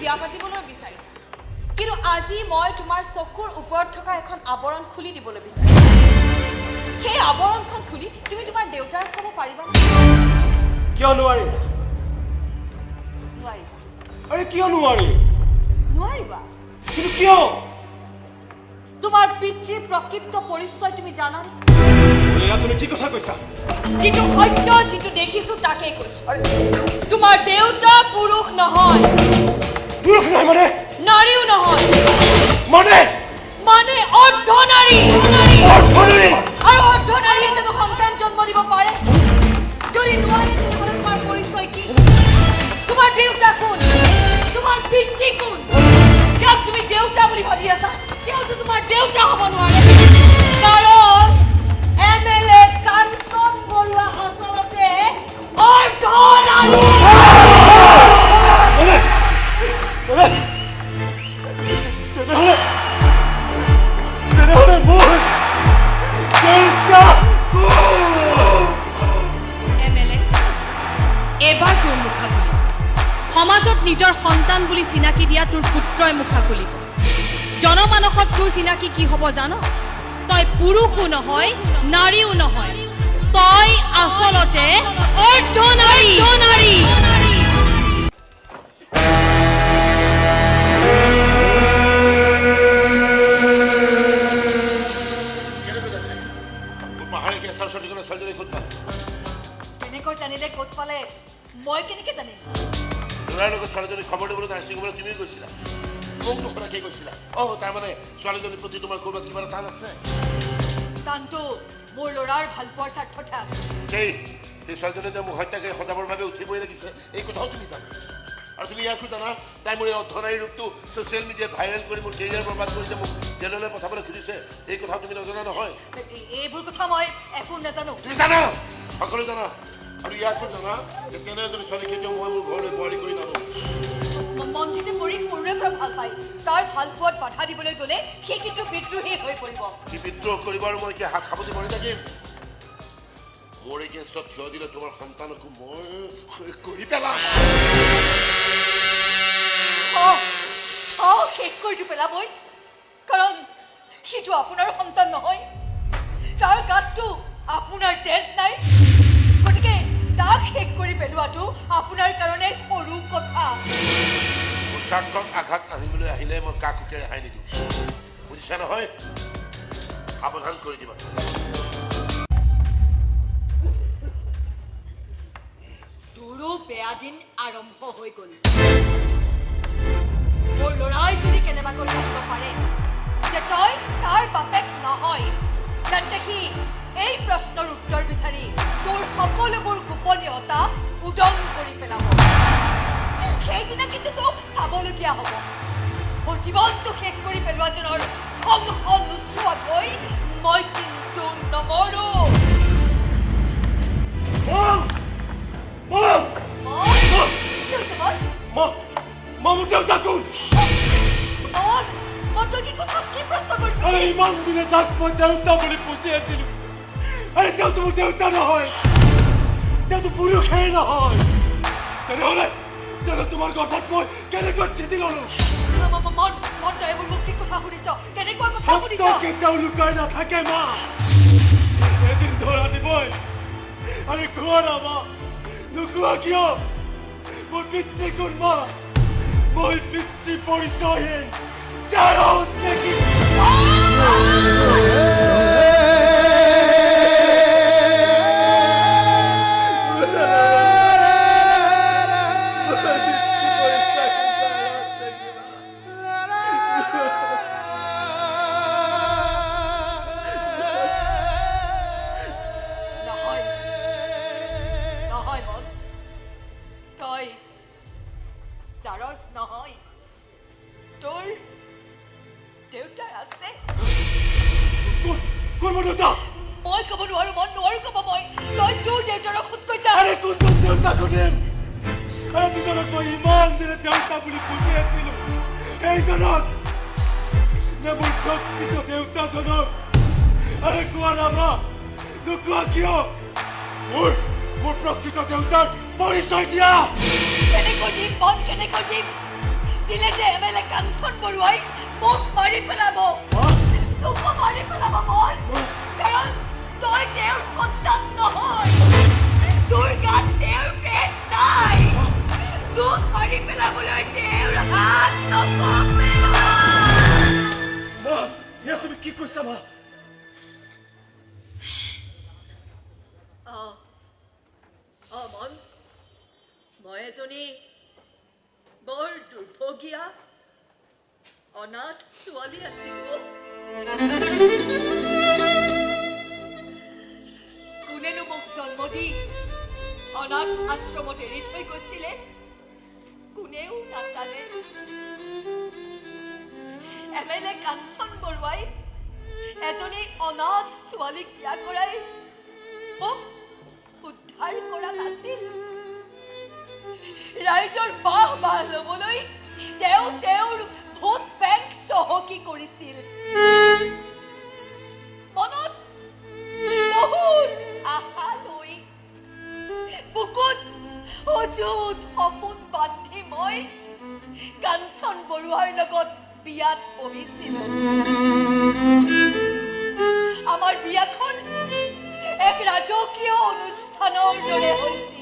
বিয়া পাতিবলৈ বিচাৰিছা কিন্তু আজি মই তোমাৰ চকুৰ ওপৰত থকা এখন আৱৰণ খুলি দিবলৈ বিচাৰিছো সেই আৱৰণখন খুলি তুমি তোমাৰ দেউতাক চাব পাৰিবা কিয় নোৱাৰিম নোৱাৰিবা আৰে কিয় নোৱাৰিম নোৱাৰিবা কিন্তু কিয় তোমাৰ পিতৃৰ প্ৰকৃত পৰিচয় তুমি জানানে এয়া তুমি কি কথা কৈছা যিটো সত্য যিটো দেখিছো তাকেই কৈছো তোমাৰ দেউতা পুৰুষ নহয় পুৰুষ নাই মানে নাৰীও নহয় মানে মানে অৰ্ধনাৰী আৰু অৰ্ধনাৰীয়ে যেন সন্তান জন্ম দিব পাৰে যদি নোৱাৰে তেতিয়াহ'লে তোমাৰ পৰিচয় কি তোমাৰ দেউতা কোন তোমাৰ পিতৃ কোন যাক তুমি দেউতা বুলি ভাবি আছা তেওঁতো তোমাৰ দেউতা হ'ব নোৱাৰে কাৰণ MLA কাঞ্চন বৰুৱা আচলতে অৰ্ধনাৰী এবাৰ তোৰ মুখা খুলিব সমাজত নিজৰ সন্তান বুলি চিনাকি দিয়া তোৰ পুত্ৰই মুখা খুলিব জনমানসত তোৰ চিনাকি কি হ'ব জানো তই পুৰুষো নহয় নাৰীও নহয় তই আচলতে অৰ্ধনাৰী কেনেকৈ জানিলে ক'ত পালে মই কেনেকৈ জানিম ল'ৰাৰ লগত ছোৱালীজনী খবৰ দিবলৈ নাৰ্ছিং হোমলৈ তুমিও গৈছিলা মোক নোশুনাকৈ গৈছিলা তাৰমানে ছোৱালীজনীৰ প্ৰতি তোমাৰ ক'ৰবাত কিবা এটা টান আছে টানটো মোৰ ল'ৰাৰ ভাল পোৱাৰ স্বাৰ্থতে আছে সেই ছোৱালীজনী যে মোক হত্যাকে সজাবৰ বাবে উঠিবই লাগিছে এই কথাও তুমি জানা আৰু তুমি ইয়াকো জানা তাই মোৰ এই অৰ্ধনাৰী ৰূপটো ছ'চিয়েল মিডিয়াত ভাইৰেল কৰি মোৰ কেৰিয়াৰ বৰবাদ কৰি যে মোক জেললৈ পঠাবলৈ খুজিছে এই কথাও তুমি নজনা নহয় এইবোৰ কথা মই একো নাজানো তুমি জানা সকলো জানা আৰু ইয়াকো জানা যে তেনে এজনী ছোৱালী কেতিয়াও মই মোৰ ঘৰলৈ বোৱাৰী কৰি নানো মঞ্জিতে পৰি সৰুৰে পৰা ভাল পায় তাৰ ভাল পোৱাত বাধা দিবলৈ গ'লে সি কিন্তু বিদ্ৰোহী হৈ পৰিব সি বিদ্ৰোহ কৰিব আৰু মই এতিয়া হাত সাৱটি মৰি থাকিম মোৰ এই কেছত থিয় দিলে তোমাৰ সন্তানকো মই কৰি পেলাম শেষ কৰি দিওঁ পেলাবই কাৰণ সিটো আপোনাৰ সন্তান নহয় তাৰ গাতটো আপোনাৰ তেজ নাই গতিকে তাক শেষ কৰি পেলোৱাটো আপোনাৰ কাৰণে সৰু কথা মোৰ স্বাৰ্থক আঘাত আনিবলৈ আহিলে মই কাকোকে ৰেহাই নিদিওঁ বুজিছা নহয় সাৱধান কৰি দিবা তোৰো বেয়া দিন আৰম্ভ হৈ গ'ল মোৰ ল'ৰাই যদি কেনেবাকৈ জানিব পাৰে যে তই তাৰ বাপেক নহয় তেন্তে সি এই প্ৰশ্নৰ উত্তৰ বিচাৰি তোৰ সকলোবোৰ গোপনীয়তা উদং কৰি পেলাব সেইদিনা কিন্তু তোক চাবলগীয়া হ'ব মোৰ জীৱনটো শেষ কৰি পেলোৱাজনৰ ধ্বংস নোচোৱাকৈ মই কিন্তু নমৰো মোৰ দেউতা কোন ইমান দিনে যাক মই দেউতা বুলি পুচি আছিলো আৰে তেওঁতো মোৰ দেউতা নহয় তেওঁতো পুৰুষেই নহয় তেনেহ'লে তোমাৰ গৰ্ভত মই কেনেকৈ স্থিতি ল'লো কেতিয়াও লুকাই নাথাকে মা এদিন ধৰা দিবই আৰে কোৱা না মা নোকোৱা কিয় মোৰ পিতৃ কোন মা মই পিতৃ পৰিচয়হীন যাৰ নেকি দিলে যে এমএলএ কাঞ্চন বৰুৱাই মোক মাৰি পেলাব তোক মাৰি পেলাব মই কাৰণ তই তেওঁৰ সন্তান নহয় তোৰ গাত তেওঁৰ তেজ নাই তোক মাৰি পেলাবলৈ তেওঁৰ হাত নকমে মা ইয়া তুমি কি কৈছা মা মন মই এজনী বৰ দুৰ্ভগীয়া অনাথ ছোৱালী আছিলো কোনেনো মোক জন্ম দি অনাথ আশ্ৰমত এৰি থৈ গৈছিলে কোনেও নাজানে এমএলএ কাঞ্চন বৰুৱাই এজনী অনাথ ছোৱালীক বিয়া কৰাই মোক উদ্ধাৰ কৰা নাছিল ৰাইজৰ বাহ ল'বলৈ তেওঁ তেওঁৰ ভোট বেংক চহকী কৰিছিল মনত বহুত আশা লৈ বুকুত অযুত সপোন বান্ধি মই কাঞ্চন বৰুৱাৰ লগত বিয়াত বহিছিলোঁ আমাৰ বিয়াখন এক ৰাজকীয় অনুষ্ঠানৰ দৰে হৈছিল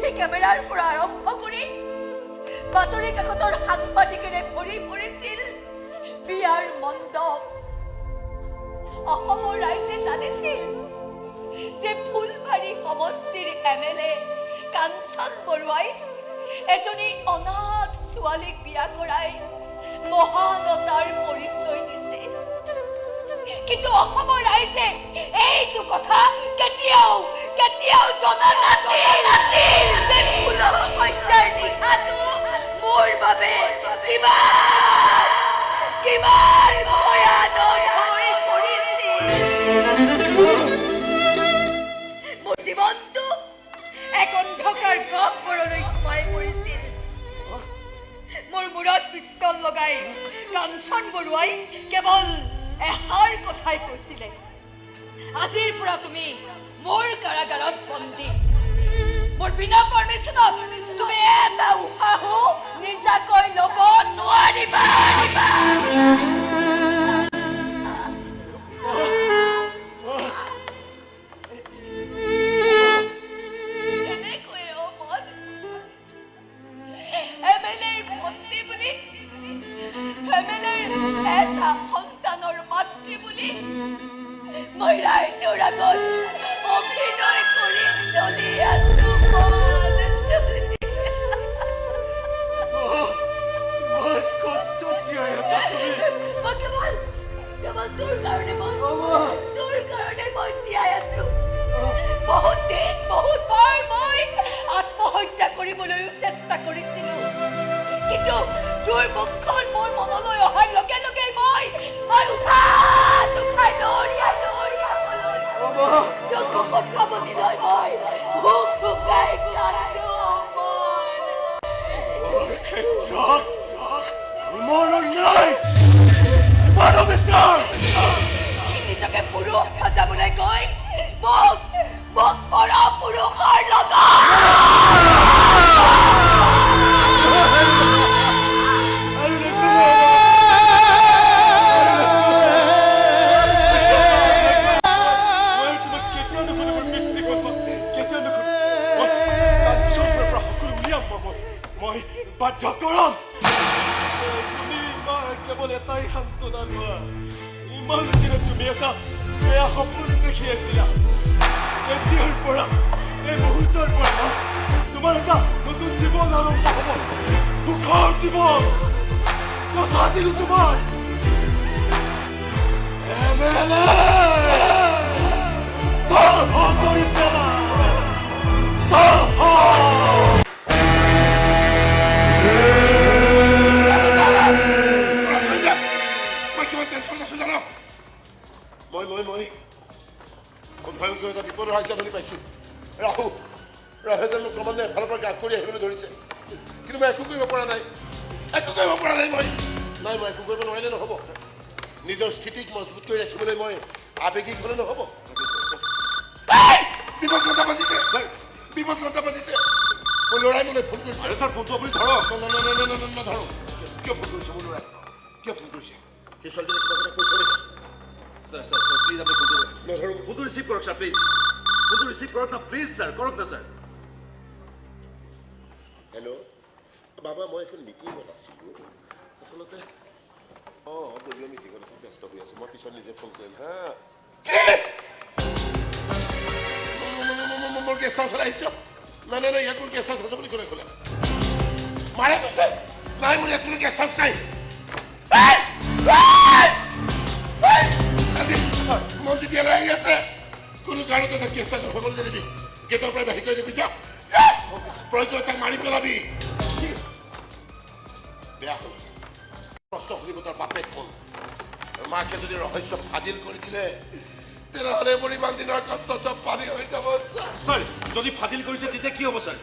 টিভি কেমেৰাৰ পৰা আৰম্ভ কৰি বাতৰি কাকতৰ সাংবাদিকেৰে ভৰি পৰিছিল বিয়াৰ মণ্ডপ অসমৰ ৰাইজে জানিছিল যে ফুলবাৰী সমষ্টিৰ এমএলএ কাঞ্চন বৰুৱাই এজনী অনাথ ছোৱালীক বিয়া কৰাই মহানতাৰ পৰিচয় দিছে কিন্তু অসমৰ ৰাইজে এইটো কথা কেতিয়াও জনা নাছিল যে ফুলৰ সজ্জাৰ নিশাটো মোৰ বাবে কিমান ভয়ানক হৈ পৰিছিল মোৰ জীৱনটো এক অন্ধকাৰ গহ্বৰলৈ সোমাই পৰিছিল মোৰ মূৰত পিষ্টল লগাই কাঞ্চন বৰুৱাই কেৱল এষাৰ কথাই কৈছিলে আজিৰ পৰা তুমি মোৰ কাৰাগাৰত বন্দী মোৰ বিনা পাৰ্মিশ্যনত তুমি এটা উশাহো নিজাকৈ ল'ব নোৱাৰিবা এনেকৈয়ে মন এমএলএৰ ভণ্টি বুলি এমএলএৰ এটা সন্তানৰ মাতৃ বুলি মই ৰাইজৰ আগত অভিনয় কৰি চলি আছো কষ্ট জীয়াই আছা তুমি কেৱল তোৰ কাৰণে মই জীয়াই আছো বহুত দিন বহুতবাৰ মই আত্মহত্যা কৰিবলৈও চেষ্টা কৰিছিলো কিন্তু তোৰ মুখখন মোৰ মনলৈ অহাৰ লগে লগে মই উঠাই দৌৰিয়া তোক কথা বুজিলৈ মই ভোক ভোকাই কান্দো নিজকে পুৰুষ সজাবলৈ গৈ মোক পৰ পুৰুষৰ লগত বাধ্য কৰম তুমি কেৱল এটাই সান্তনা লোৱা ইমান দিনে তুমি এটা বেয়া সপোন দেখি আছিলা এতিয়াৰ পৰা এই মুহূৰ্তৰ পৰা তোমাৰ এটা নতুন জীৱন আৰম্ভ হ'ব সুখৰ জীৱন কথা দিলো তোমাৰ এমএলএ কৰি পেলা ভয়ংকৰ এটা বিপদৰ হাত পাইছোঁ ৰাহুৱে মোক ক্ৰমান্বয়ে এফালৰ পৰা গ্ৰাস কৰি আহিবলৈ ধৰিছে কিন্তু মই একো কৰিব পৰা নাই মই একো কৰিব নোৱাৰিলে নহ'ব নিজৰ স্থিতিক মজবুত কৰি ৰাখিবলৈ মই আৱেগিক হ'লে নহ'ব বিপদ ঘণ্টা বাজিছে মোৰ ল'ৰাই মোলৈ ফোন কৰিছে স্যাৰ ফোনটো আপুনি ধৰক নধৰো কিয় ফোন কৰিছে মোৰ ল'ৰাই কিয় ফোন কৰিছে সেই ছোৱালীজনী কিবা কথা কৈছে নেকি স্যাৰ স্যাৰ স্যাৰ প্লিজ আপনি ফোনটো নধৰো ফোনটো রিসিভ করক স্যার প্লিজ ফোনটো রিসিভ করক না প্লিজ স্যার করক না স্যার হেল্ল' বাবা মই এখন মিটিঙত আছিলোঁ আচলতে দলীয় মিটিঙত আছোঁ ব্যস্ত হৈ আছোঁ মই পিছত নিজে ফোন কৰিম হা মোৰ গেষ্ট হাউচলৈ আহিছ নাই নাই নাই ইয়াত মোৰ গেষ্ট হাউচ আছে বুলি কোনে ক'লে মাৰে কৈছে নাই মোৰ ইয়াত কোনো গেষ্ট হাউচ নাই মন যেতিয়ালৈ আহি আছে কোনো কাৰণত এটা গেষ্ট হাউচৰ সকলো জানিবি গেটৰ পৰা বাহিৰ কৰি দেখি যা প্ৰয়োজন তাক মাৰি পেলাবি বেয়া হ'ল প্ৰশ্ন সুধিব তাৰ বাপেক কোন আৰু মাকে যদি ৰহস্য ফাদিল কৰি দিলে তেনেহ'লে মোৰ ইমান দিনৰ কষ্ট চব পানী হৈ যাব স্যাৰ যদি ফাদিল কৰিছে তেতিয়া কি হ'ব স্যাৰ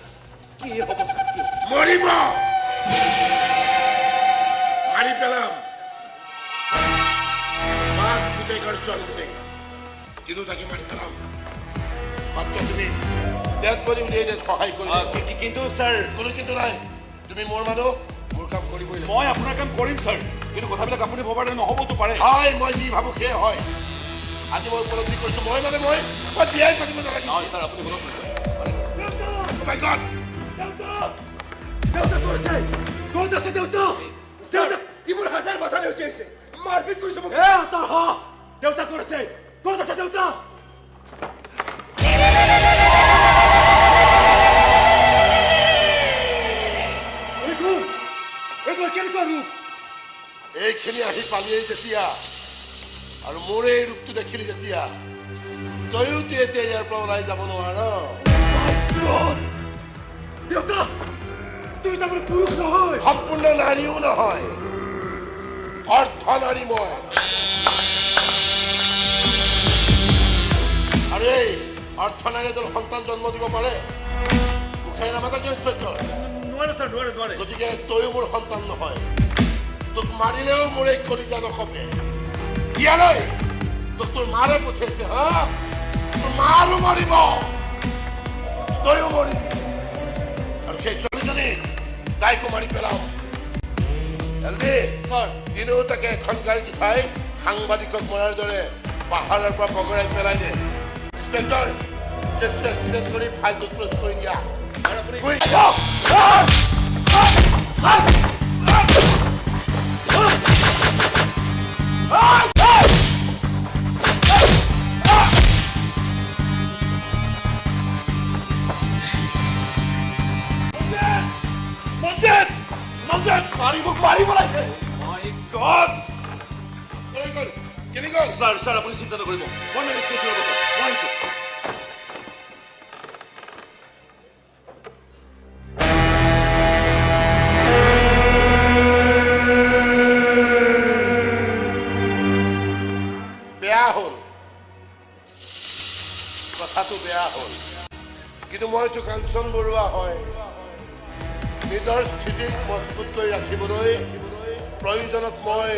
কি হ'ব স্যাৰ মৰিব মাৰি পেলাম মাক পুতেকৰ ছোৱালীজনী কিন্তু তাকে মাৰি পেলাম মাত্ৰ তুমি ডেড বডি উলিয়াই দিয়াত সহায় কৰিবা কিন্তু স্যাৰ কোনো কিন্তু নাই তুমি মোৰ মানুহ মোৰ কাম কৰিবই লাগিব মই আপোনাৰ কাম কৰিম স্যাৰ কিন্তু কথাবিলাক আপুনি ভবাৰ দৰে নহ'বতো পাৰে হয় মই যি ভাবোঁ সেয়ে হয় আজি মই উপলব্ধি কৰিছোঁ মই বিয়াই পাতিব নালাগিছিল নহয় স্যাৰ আপুনি শুনক Oh my God! দেউতা কৰিছে ক'ত আছে দেউতা দেউতা ইবোৰ হাজাৰ মাথা নেওচি আহিছে মাৰপিট কৰিছে মোক তোৰ হ দেউতা কৰিছে ক'ত আছে দেউতা কেনেকুৱা ৰূপ এইখিনি আহি পালিয়েই যেতিয়া আৰু মোৰ এই ৰূপটো দেখিলি যেতিয়া তয়ো এতিয়া ইয়াৰ পৰা ওলাই যাব নোৱাৰ দেউতা তুমি তাৰমানে পুৰুষ নহয় সম্পূৰ্ণ নাৰীও নহয় অৰ্ধ নাৰী মই আৰু এই অৰ্ধ নাৰী এজন সন্তান জন্ম দিব পাৰে মুখেৰে নামাতা কিয় সত্য নোৱাৰে স্যাৰ নোৱাৰে গতিকে তয়ো মোৰ সন্তান নহয় তোক মাৰিলেও মোৰ এই কলিজা নকপে ইয়ালৈ তোক তোৰ মাৰে পঠিয়াইছে হা তোৰ মাৰো মৰিব তয়ো মৰিবি আৰু সেই ছোৱালীজনী তাইকো মাৰি পেলাও জলদি স্যাৰ দিনো তাকে এখন গাড়ীত উঠাই সাংবাদিকক মৰাৰ দৰে পাহাৰৰ পৰা বগৰাই পেলাই দে ইন্সপেক্টৰ কেছটো এক্সিডেণ্ট কৰি ফাইলটো ক্ল'জ কৰি দিয়া কৈ যাওক স্যাৰ আপুনি চিন্তা নকৰিব মই মেনেজ কৰিছোঁ ৰ'ব স্যাৰ মই আহিছোঁ বেয়া হ'ল কথাটো বেয়া হ'ল কিন্তু মইতো কাঞ্চন বৰুৱা হয় নিজৰ স্থিতিক মজবুত কৰি ৰাখিবলৈ প্ৰয়োজনত মই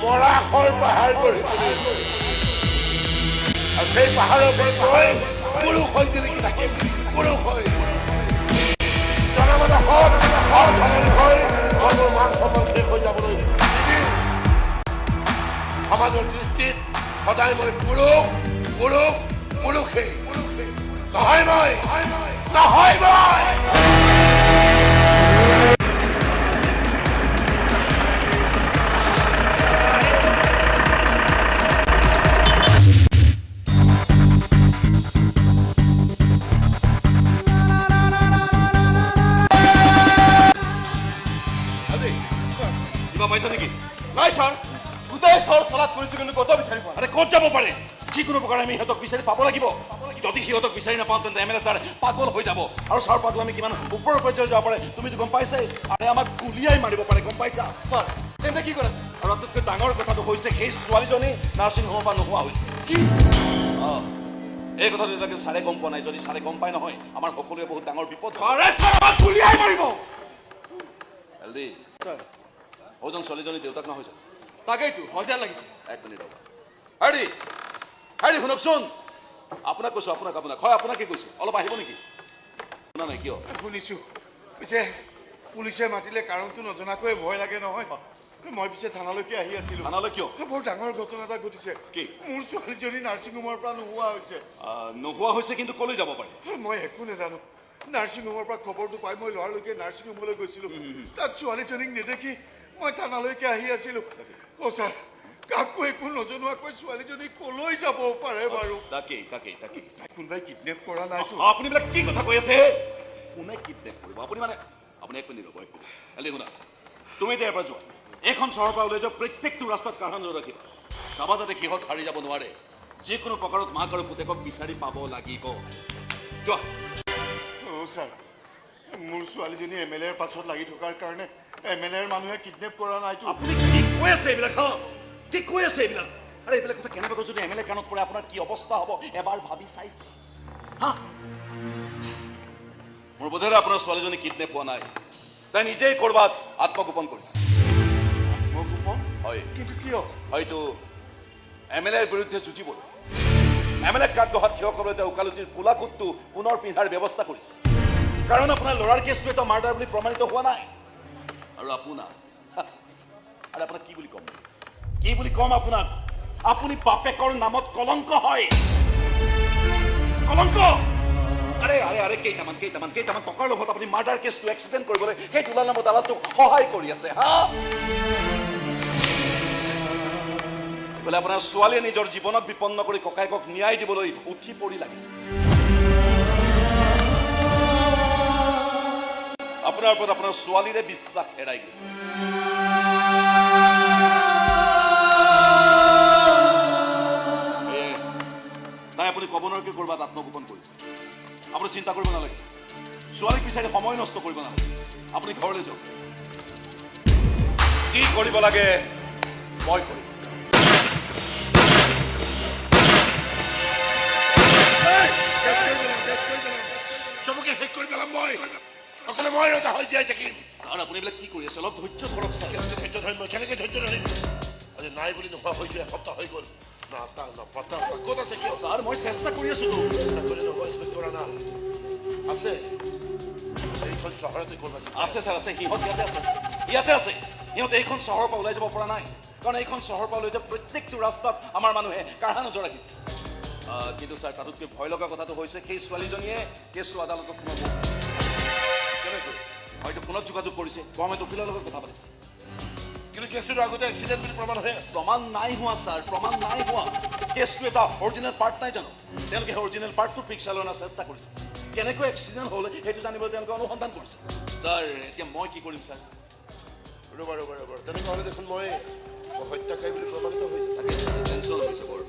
মৰাশৰ পাহাৰ গঢ়ি তুলিম আৰু সেই পাহাৰৰ ওপৰত মই পুৰুষ হৈ জিলিকি থাকিম পুৰুষ হৈ জনমত ধনী হৈ মই মোৰ মান সন্মান শেষ হৈ যাবলৈ নিদিম সমাজৰ দৃষ্টিত সদায় মই পুৰুষেই নহয় মই কিবা পাইছা নেকি নাই ছাৰ গোটেই চৰ চলাত কৰিছোঁ কিন্তু ক'ত বিচাৰি পোৱা আৰে ক'ত যাব পাৰে যিকোনো প্ৰকাৰে আমি সিহঁতক বিচাৰি পাব লাগিব যদি সিহঁতক বিচাৰি নাপাওঁ তেন্তে MLA ছাৰ পাগল হৈ যাব আৰু ছাৰ পাগল আমি কিমান ওপৰৰ পৰ্যায়ত যাব পাৰে তুমিতো গম পাইছাই আৰে আমাক গুলিয়াই মাৰিব পাৰে গম পাইছা ছাৰ তেন্তে কি কৰিছে আৰু আটাইতকৈ ডাঙৰ কথাটো হৈছে সেই ছোৱালীজনী নাৰ্ছিং হোমৰ পৰা নোহোৱা হৈছে কি এই কথাটো এতিয়ালৈকে ছাৰে গম পোৱা নাই যদি ছাৰে গম পাই নহয় আমাৰ সকলোৰে বহুত ডাঙৰ বিপদ আৰে ছাৰ আমাক গুলিয়াই মাৰিব হেল্ডি ছাৰ সৌজন ছোৱালীজনী দেউতাক নহয় জানো তাকেইতো হয় যেন লাগিছে এক মিনিট ৰ'বা হেৰি শুনকচোন আপোনাক কৈছোঁ আপোনাক হয় আপোনাকে কৈছোঁ অলপ আহিব নেকি নাই কিয় শুনিছোঁ পিছে পুলিচে মাতিলে কাৰণটো নজনাকৈ ভয় লাগে নহয় মই পিছে থানালৈকে আহি আছিলোঁ থানালৈ কিয় বৰ ডাঙৰ ঘটনা এটা ঘটিছে কি মোৰ ছোৱালীজনী নাৰ্ছিং হোমৰ পৰা নোহোৱা হৈছে নোহোৱা হৈছে কিন্তু কলৈ যাব পাৰে মই একো নাজানো নাৰ্ছিং হোমৰ পৰা খবৰটো পাই মই ল'ৰালৈকে নাৰ্ছিং হোমলৈ গৈছিলোঁ তাত ছোৱালীজনীক নেদেখি মই থানালৈকে আহি আছিলোঁ অ' ছাৰ কাকো একো নজনোৱাকৈ ছোৱালীজনী কলৈ যাব পাৰে বাৰু তাকেই কোনোবাই কিডনেপ কৰা নাইতো আপুনি বিলাক কি কথা কৈ আছে কোনে কিডনেপ কৰিব আপুনি এক মিনিট ৰ'ব এক মিনিট এলি শুনা তুমি এতিয়া এবাৰ যোৱা এইখন চহৰৰ পৰা ওলাই যোৱা প্ৰত্যেকটো ৰাস্তাত কাহান ৰাখিবা চাবা যাতে সিহঁত হাৰি যাব নোৱাৰে যিকোনো প্ৰকাৰত মাক আৰু পুতেকক বিচাৰি পাব লাগিব যোৱা অ' ছাৰ মোৰ ছোৱালীজনী MLAৰ পাছত লাগি থকাৰ কাৰণে MLAৰ মানুহে কিডনেপ কৰা নাইতো আপুনি কি কৈ আছে এইবিলাক কি কৈ আছে এইবিলাক আৰে এইবিলাক কথা কেনেবাকৈ যদি MLA কাণত পৰে আপোনাৰ কি অৱস্থা হ'ব এবাৰ ভাবি চাইছে মোৰ বোধেৰে আপোনাৰ ছোৱালীজনী কিডনেপ হোৱা নাই তাই নিজেই ক'ৰবাত আত্মগোপন কৰিছে আত্মগোপন হয় কিন্তু কিয় হয়তো MLAৰ বিৰুদ্ধে যুঁজিবলৈ MLAক কাঠগড়াত থিয় কৰিবলৈ তেওঁ ওকালতিৰ কোলা কোটটো পুনৰ পিন্ধাৰ ব্যৱস্থা কৰিছে কাৰণ আপোনাৰ ল'ৰাৰ কেছটো এটা মাৰ্ডাৰ বুলি প্ৰমাণিত হোৱা নাই আৰু আপোনাক কি বুলি ক'ম আপোনাক আপুনি বাপেকৰ নামত কলংক হয় কলংক আৰে কেইটামান টকাৰ লোভত আপুনি মাৰ্ডাৰ কেছটো এক্সিডেণ্ট কৰিবলৈ সেই দুলাল নামৰ দালালটোক সহায় কৰি আছে বোলে আপোনাৰ ছোৱালীয়ে নিজৰ জীৱনক বিপন্ন কৰি ককায়েকক ন্যায় দিবলৈ উঠি পৰি লাগিছে আপোনাৰ ওপৰত আপোনাৰ ছোৱালীৰে বিশ্বাস হেৰাই গৈছে তাই আপুনি ক'ব নোৱাৰে ক'ৰবাত আত্মগোপন কৰিছে আপুনি চিন্তা কৰিব নালাগে ছোৱালীক বিচাৰি সময় নষ্ট কৰিব নালাগে আপুনি ঘৰলৈ যাওক যি কৰিব লাগে মই কৰিম চবকে শেষ কৰি পেলাম মই অকলে মই ৰজা হৈ জীয়াই থাকিম ছাৰ আপুনি এইবিলাক কি কৰি আছে অলপ ধৈৰ্য ধৰক ছাৰ ধৈৰ্য ধৰিম মই কেনেকৈ ধৈৰ্য ধৰিম আজি নাই বুলি নোহোৱা হৈ যোৱা এসপ্তাহ হৈ গ'ল ক'ত আছে কিয় ছাৰ মই চেষ্টা কৰি আছো চেষ্টা কৰি নহয় চেষ্টা কৰা না আছে এইখন চহৰতে ক'ৰবাত আছে ছাৰ আছে সিহঁত ইয়াতে আছে সিহঁত এইখন চহৰৰ পৰা ওলাই যাব পৰা নাই কাৰণ এইখন চহৰৰ পৰা ওলাই যোৱা প্ৰত্যেকটো ৰাস্তাত আমাৰ মানুহে কাঢ়া নজৰ ৰাখিছে কিন্তু ছাৰ তাতোতকৈ ভয় লগা কথাটো হৈছে সেই ছোৱালীজনীয়ে কেছটো আদালতত কেনেকৈ হয়তো ফোনত যোগাযোগ কৰিছে গভৰ্ণমেণ্ট উকিলৰ লগত কথা পাতিছে কিন্তু কেছটোৰ আগতে এক্সিডেণ্ট বুলি প্ৰমাণ হৈ আছে প্ৰমাণ নাই হোৱা ছাৰ প্ৰমাণ নাই হোৱা কেছটো এটা অৰিজিনেল পাৰ্ট নাই জানো তেওঁলোকে সেই অৰিজিনেল পাৰ্টটো পিকচাৰ লোৱাৰ চেষ্টা কৰিছে কেনেকৈ এক্সিডেণ্ট হ'ল সেইটো জানিবলৈ তেওঁলোকে অনুসন্ধান কৰিছে ছাৰ এতিয়া মই কি কৰিম ছাৰ ৰ'বা তেনেকুৱা হ'লে দেখোন মই হত্যাকাৰী বুলি প্ৰমাণিত হৈছে তাকে টেনশ্যন হৈছে বৰ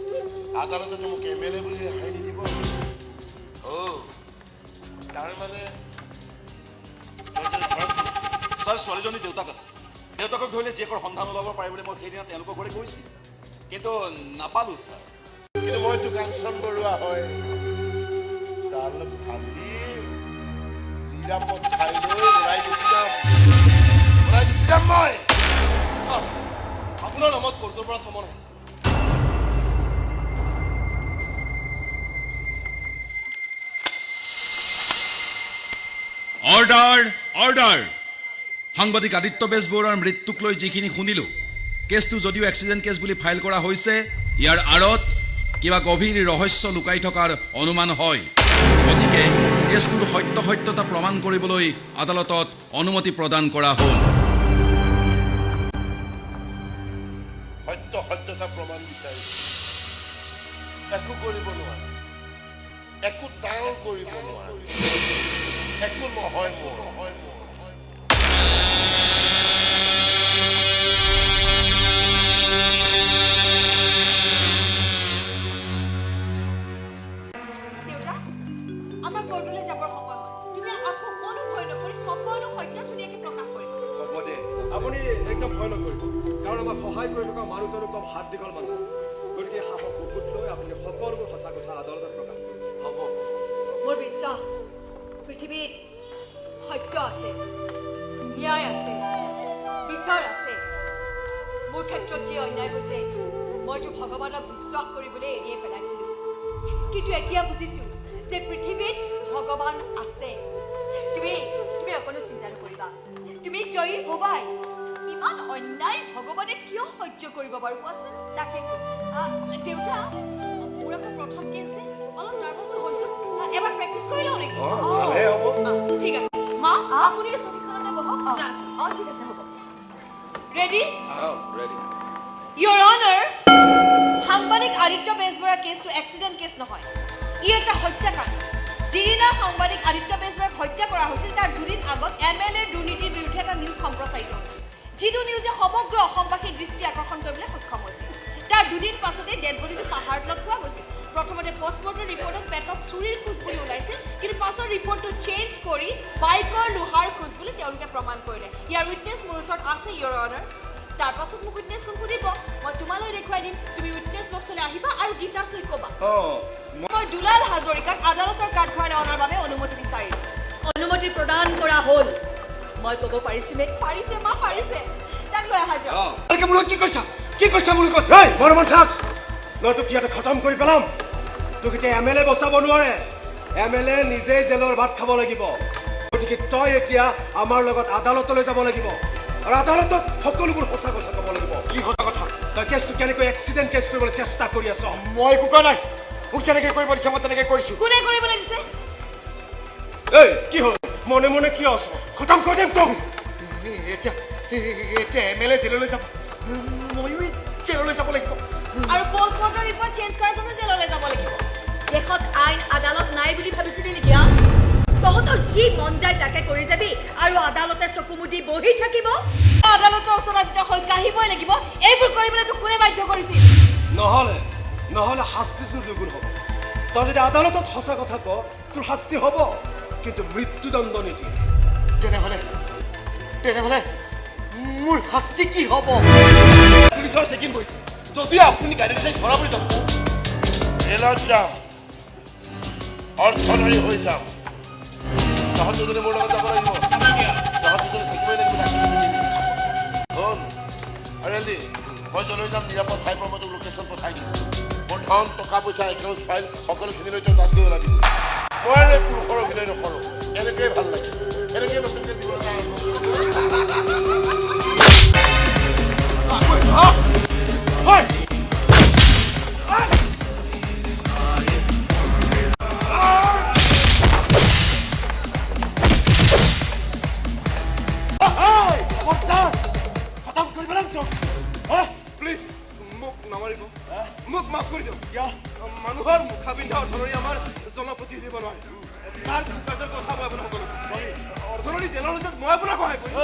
আদালতে মোক MLA বুলি ৰেহাই নিদিব তাৰমানে ছাৰ ছোৱালীজনী দেউতাক আছে দেউতাকক ধৰিলে জীয়েকৰ সন্ধান ওলাব পাৰে বুলি মই সেইদিনা তেওঁলোকৰ ঘৰলৈ গৈছিলোঁ কিন্তু নাপালোঁ ছাৰ কিন্তু মইতো কাঞ্চন বৰুৱা হয় তাৰ ভাবি নিৰাপদ ঠাইলৈ ওলাই গুচি যাম মই ছাৰ আপোনাৰ নামত কোৰ্টৰ পৰা চমন আহিছে অৰ্ডাৰ সাংবাদিক আদিত্য বেজবৰুৱাৰ মৃত্যুক লৈ যিখিনি শুনিলোঁ কেছটো যদিও এক্সিডেণ্ট কেছ বুলি ফাইল কৰা হৈছে ইয়াৰ আঁৰত কিবা গভীৰ ৰহস্য লুকাই থকাৰ অনুমান হয় গতিকে কেছটোৰ সত্যতা প্ৰমাণ কৰিবলৈ আদালতত অনুমতি প্ৰদান কৰা হ'ল সত্যতা প্ৰমাণ বিচাৰি একো কৰিব নোৱাৰে একো দাল কৰিব নোৱাৰে একো নহয় মোৰ দেউতা আমাৰ কোৰ্টলৈ যাবৰ সময় হ'ল তুমি আকৌ কোনো ভয় নকৰি সকলো সত্য ধুনীয়াকৈ প্ৰকাশ কৰিবা হ'ব দে আপুনি একদম ভয় নকৰিব কাৰণ আমাক সহায় কৰি থকা মানুহজনো কম হাত দীঘল মানুহ গতিকে সাহস বুকুত লৈ আপুনি সকলোবোৰ সঁচা কথা আদালতত প্ৰকাশ কৰিব হ'ব মোৰ বিশ্বাস পৃথিৱীত সত্য আছে ন্যায় আছে বিচাৰ আছে মোৰ ক্ষেত্ৰত যি অন্যায় হৈছে মইতো ভগৱানক বিশ্বাস কৰিবলৈ এৰিয়ে পেলাইছিলোঁ কিন্তু এতিয়া বুজিছোঁ যে পৃথিৱীত ভগৱান আছে কোবাই ইমান অন্যায় ভগৱানে কিয় সহ্য কৰিব বাৰু কোৱাচোন তাকে দেউতা মোৰ আকৌ প্ৰথম কেছ যে অলপ নাৰ্ভাছো হৈছো এবাৰ প্ৰেক্টিচ কৰি লওঁ নেকি ভালহে হ'ব ঠিক আছে মা আপুনি এই ছবিখনতে বহক যাওঁচোন ঠিক আছে হ'ব ৰেডি ৰেডি ইয়ৰ অনাৰ সাংবাদিক আদিত্য বেজবৰুৱা কেছটো এক্সিডেণ্ট কেছ নহয় ই এটা হত্যাকাণ্ড যিদিনা সাংবাদিক আদিত্য বেজবৰুৱাক হত্যা কৰা হৈছিল তাৰ দুদিন আগত MLA দুৰ্নীতিৰ বিৰুদ্ধে এটা নিউজ সম্প্ৰচাৰিত হৈছিল যিটো নিউজে সমগ্ৰ অসমবাসীৰ দৃষ্টি আকৰ্ষণ কৰিবলৈ সক্ষম হৈছিল তাৰ দুদিন পাছতে ডেড বডিটো পাহাৰত লগ পোৱা গৈছিল প্ৰথমতে পষ্টমৰ্টম ৰিপৰ্টত পেটত চুৰিৰ খোজ বুলি ওলাইছিল কিন্তু পাছৰ ৰিপৰ্টটো চেঞ্জ কৰি বাইকৰ লোহাৰ খোজ বুলি তেওঁলোকে প্ৰমাণ কৰিলে ইয়াৰ উইটনেছ মোৰ ওচৰত আছে ইয়ৰ অনাৰ তাৰ পাছত মোক উইটনেছখন সুধিব মই তোমালৈ দেখুৱাই দিম তুমি উইটনেছ বক্সলৈ আহিবা আৰু গীতা চুই ক'বা মই দুলাল হাজৰিকাক আদালতৰ কাঠঘৰলৈ অনাৰ বাবে অনুমতি বিচাৰিলোঁ অনুমতি প্ৰদান কৰা হ'ল মই ক'ব পাৰিছোনে পাৰিছে মা পাৰিছে তাক লৈ অহা যাওক মোৰ কি কৈছা মোৰ লগত মনে থাক মই তোক ইয়াতে খতম কৰি পেলাম তোক এতিয়া MLA বচাব নোৱাৰে MLA নিজেই জেলৰ ভাত খাব লাগিব গতিকে তই এতিয়া আমাৰ লগত আদালতলৈ যাব লাগিব আৰু আদালতত সকলোবোৰ সঁচা কথা ক'ব লাগিব কি সঁচা কথা তই কেছটো কেনেকৈ এক্সিডেণ্ট কেছ কৰিবলৈ চেষ্টা কৰি আছ মই একো কোৱা নাই মোক যেনেকৈ কৰিব দিছে মই তেনেকৈ কৰিছোঁ কোনে কৰিবলৈ দিছে এই কি হ'ল মনে মনে কিয় আছ খতম কৰি দিম তোক এতিয়া MLA জেললৈ যাব ময়ো জেললৈ যাব লাগিব আৰু পষ্টমৰ্টম ৰিপৰ্ট চেঞ্জ কৰাৰ জন্য জেললৈ যাব লাগিব দেশত আইন আদালত নাই বুলি ভাবিছিলি নেকি তহঁতৰ যি মন যায় তাকে কৰি যাবি আৰু আদালতে চকু মুদি বহি থাকিব আদালতৰ ওচৰত যেতিয়া হৈ কাহিবই লাগিব এইবোৰ কৰিবলৈ তোক কোনে বাধ্য কৰিছিল নহ'লে শাস্তিটো দুগুণ হ'ব তই যদি আদালতত সঁচা কথা ক তোৰ শাস্তি হ'ব কিন্তু মৃত্যুদণ্ড নিদিয়ে তেনেহ'লে মোৰ শাস্তি কি হ'ব পুলিচৰ চেকিং কৰিছে যদি আপুনি গাড়ী চাই ধৰা পৰি যাব জেলত যাম অৰ্থনৈতিক হৈ যাম তহঁত দুজনে মোৰ লগত যাব লাগিব তহঁত দুজনে থাকিবই লাগিব শুন আৰু এলদি মই য'লৈ যাম নিৰাপদ ঠাই পৰা মই তোক লোকেশ্যন পঠাই দিম মোৰ ধন টকা পইচা একাউণ্ট ফাইল সকলোখিনিলৈ তই তাত গৈ ওলাবি মই পুৰুষৰ অভিনয় নকৰোঁ এনেকৈয়ে ভাল লাগে এনেকৈয়ে নতুনকৈ জীৱনত প্লিজ মোক নামাৰিব মোক মাফ কৰি দিয়ক মানুহৰ মুখাপিন্ধা অৰ্থনৈতিক আমাৰ জনপ্ৰতি দিব নোৱাৰে তাৰ কাৰ্যৰ কথা মই আপোনাক সকলো অৰ্থনৈতিক জেলৰ ভিতৰত মই আপোনাক সহায় কৰিম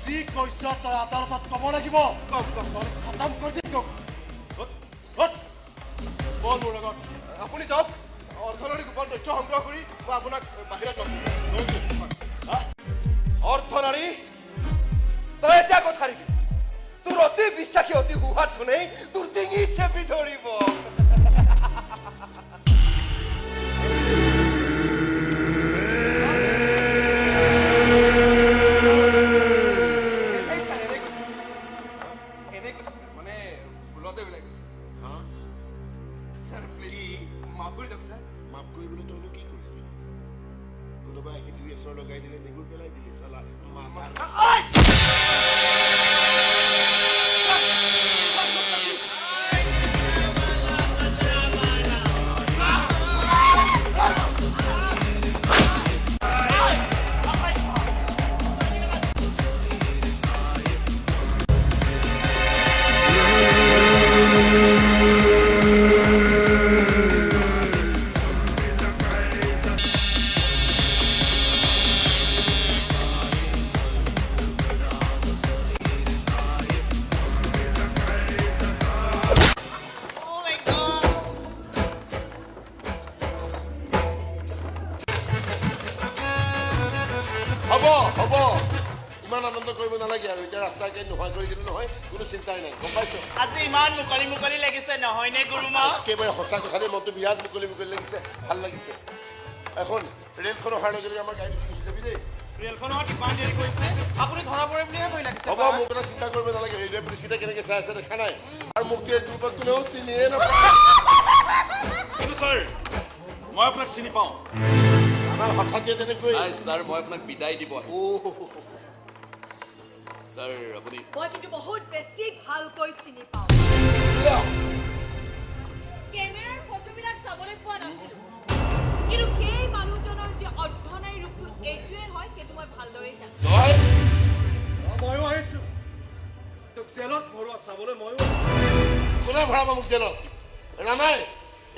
যি কৈছ তই আদালতত ক'ব লাগিব খতম কৰি দিম তোক বল মোৰ লগত আপুনি যাওক অৰ্থনৈতিক ওপৰত তথ্য সংগ্ৰহ কৰি মই আপোনাক বাহিৰত অৰ্থনাৰী তই এতিয়া কথা দিবি তোৰ অতি বিশ্বাসী অতি সুহাত শুনেই তোৰ ডিঙিত চেপি ধৰিব লগাই দিলে নেগুৰ পেলাই দিলে চালা হ'ব ইমান আনন্দ কৰিব নালাগে আৰু এতিয়া ৰাস্তাকে নোহোৱা কৰি দিলে নহয় কোনো চিন্তাই নাই গম পাইছো আজি ইমান মুকলি লাগিছে নহয়নে গুৰুমা একেবাৰে সঁচা কথা দেই মনটো বিৰাট মুকলি লাগিছে ভাল লাগিছে এখন ৰেলখন অহাৰ লগে লগে আমাৰ গাড়ী গুচি যাবি দেই ৰেলখনত ইমান দেৰি কৰিছে আপুনি ধৰা পৰে বুলিহে ভয় লাগিছে হ'ব মোক এটা চিন্তা কৰিব নালাগে ৰেলৱে পুলিচকেইটা কেনেকৈ চাই আছে দেখা নাই আৰু মোক দুৰ্বল কোনেও চিনিয়ে নাপায় কিন্তু ছাৰ মই আপোনাক চিনি পাওঁ আমাৰ হঠাতে তেনেকৈ ছাৰ মই আপোনাক বিদায় দিব অ' ছাৰ আপুনি মই কিন্তু বহুত বেছি ভালকৈ চিনি পাওঁ কেমেৰাৰ ফটোবিলাক চাবলৈ পোৱা নাছিলো কিন্তু সেই মানুহজনৰ যে অৰ্ধনাৰী ৰূপটো এইটোৱে হয় সেইটো মই ভালদৰে জানো তই ময়ো আহিছোঁ তোক জেলত ভৰোৱা চাবলৈ ময়ো আহিছোঁ কোনে ভৰাব মোক জেলত ৰাণাই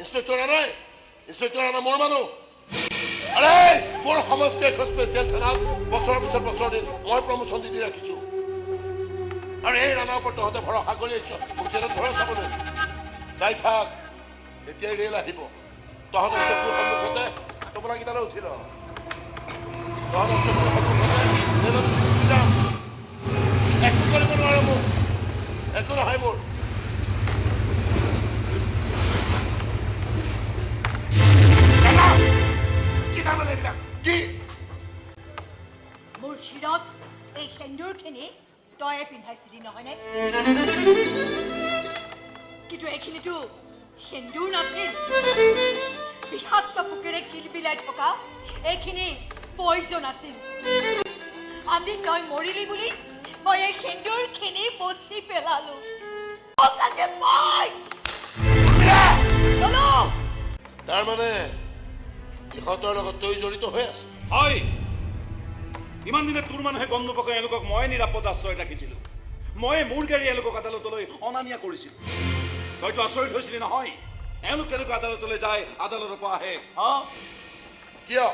ইনস্পেক্টৰ ৰাণাই ইনস্পেক্টৰ ৰাণা মোৰ মানুহ আৰে মোৰ সমষ্টি এখন স্পেচিয়েল থানাত বছৰৰ পিছত বছৰ দিন মই প্ৰমোচন দি ৰাখিছোঁ আৰু এই ৰাণাৰ ওপৰত তহঁতে ভৰসা কৰি আহিছ মোক জেলত ভৰাই চাবলৈ যাই থাক এতিয়াই ৰেল আহিব তহঁতৰ চকুৰ সন্মুখতে টোপোলাকেইটালৈ উঠি ল তহঁতৰ চকুৰ সন্মুখতে ৰেলত উঠি গুচি যাম একো কৰিব নোৱাৰে মোক একো নহয় মোৰ কি তাৰমানে এইবিলাক কি মোৰ শিৰত এই সেন্দুৰখিনি তয়ে পিন্ধাইছিলি নহয়নে কিন্তু এইখিনিতো সেন্দুৰ নাছিল বিষাক্ত পোকেৰে কিলবিলাই থকা এইখিনি পয়জন আছিল আজি তই মৰিলি বুলি মই এই সেন্দুৰখিনি পচি পেলালো তাৰমানে ইহঁতৰ লগত তই জড়িত হৈ আছ হয় ইমান দিনে তোৰ মানুহে গম নোপোৱাকৈ এওঁলোকক মই নিৰাপদ আশ্ৰয় ৰাখিছিলোঁ মই মোৰ গাড়ী এওঁলোকক আদালতলৈ অনা নিয়া কৰিছিলোঁ তইতো আচৰিত হৈছিলি নহয় এওঁলোক কেনেকৈ আদালতলৈ যায় আদালতৰ পৰা আহে হা কিয়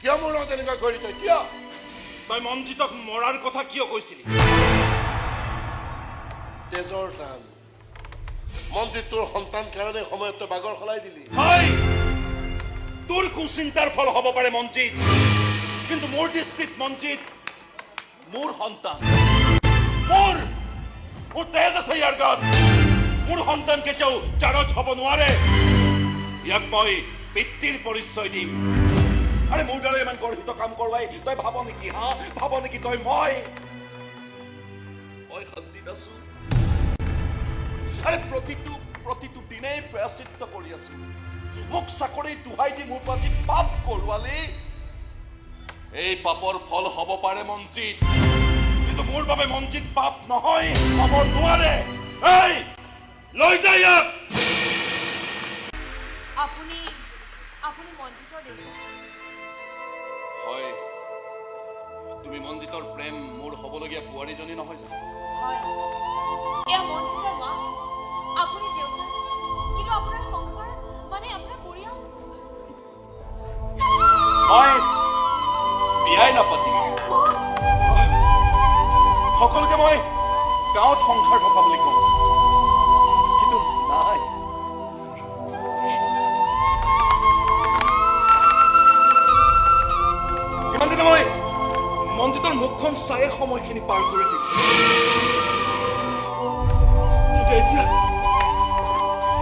কিয় মোৰ লগত এনেকুৱা কৰিলি তই কিয় তই মঞ্জিতক মৰাৰ কথা কিয় কৈছিলি তেজৰ টান মন্দিৰ তোৰ সন্তান কাৰণে সময়ত তই বাগৰ সলাই দিলি হয় তোৰ কুচিন্তাৰ ফল হ'ব পাৰে মঞ্জিত কিন্তু মোৰ দৃষ্টিত মঞ্জিত মোৰ সন্তান মোৰ তেজ আছে ইয়াৰ গাত মোৰ সন্তান কেতিয়াও জাৰজ হ'ব নোৱাৰে ইয়াক মই পিতৃৰ পৰিচয় দিম আৰে মোৰ দ্বাৰা ইমান গৰ্হিত কাম কৰোৱাই তই ভাব নেকি হা ভাব নেকি তই মই শান্তিত আছো আৰে প্ৰতিটো দিনেই প্ৰায়শ্চিত্ত কৰি আছো মোক চাকৰি দুহাই দি মোৰ পৰা যি পাপ কৰোৱালি এই পাপৰ ফল হ'ব পাৰে মঞ্জিত কিন্তু মোৰ বাবে মঞ্জিত পাপ নহয় হ'ব নোৱাৰে এই লৈ যা ইয়াক আপুনি মঞ্জিতৰ দেউতা হয় তুমি মঞ্জিতৰ প্ৰেম মোৰ হ'বলগীয়া বোৱাৰীজনী নহয় জানো হয় এয়া মঞ্জিতৰ মা আপুনি দেউতা কিন্তু আপোনাৰ সংসাৰ মানে আপোনাৰ পৰিয়াল মই বিয়াই নাপাতিছো সকলোকে মই গাঁৱত সংসাৰ থকা বুলি কওঁ কিন্তু নাই ইমান দিনে মই মঞ্জিতৰ মুখখন চাই সময়খিনি পাৰ কৰি দিম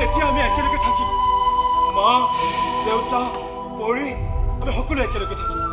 এতিয়া আমি একেলগে থাকিম মা দেউতা পৰি আমি সকলো একেলগে থাকিম